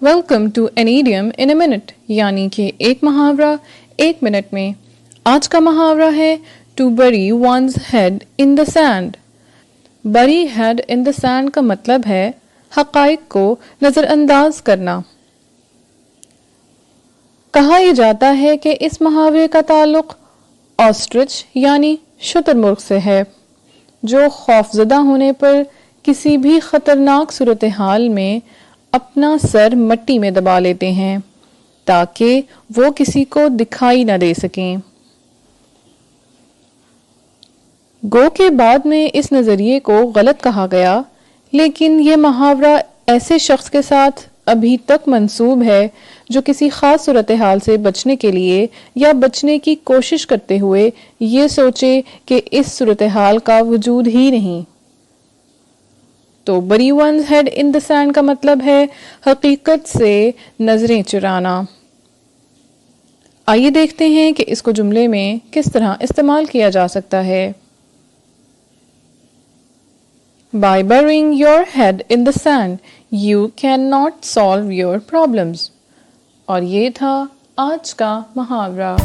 Welcome to این ایڈیم in a minute, یعنی کہ ایک محاورہ ایک منٹ میں۔ آج کا محاورہ ہے ٹو بری ونز ہیڈ ان دا سینڈ۔ بری ہیڈ ان دا سینڈ کا مطلب ہے حقائق کو نظر انداز کرنا۔ کہا یہ جاتا ہے کہ اس محاورے کا تعلق آسٹرچ یعنی شتر مرغ سے ہے، جو خوفزدہ ہونے پر کسی بھی خطرناک صورتحال میں اپنا سر مٹی میں دبا لیتے ہیں تاکہ وہ کسی کو دکھائی نہ دے سکیں۔ گو کے بعد میں اس نظریے کو غلط کہا گیا، لیکن یہ محاورہ ایسے شخص کے ساتھ ابھی تک منسوب ہے جو کسی خاص صورتحال سے بچنے کے لیے یا بچنے کی کوشش کرتے ہوئے یہ سوچے کہ اس صورتحال کا وجود ہی نہیں۔ تو بری ونز ہیڈ ان دا سینڈ کا مطلب ہے حقیقت سے نظریں چرانا۔ آئیے دیکھتے ہیں کہ اس کو جملے میں کس طرح استعمال کیا جا سکتا ہے۔ By burying your head in the sand, you cannot solve your problems. اور یہ تھا آج کا محاورہ۔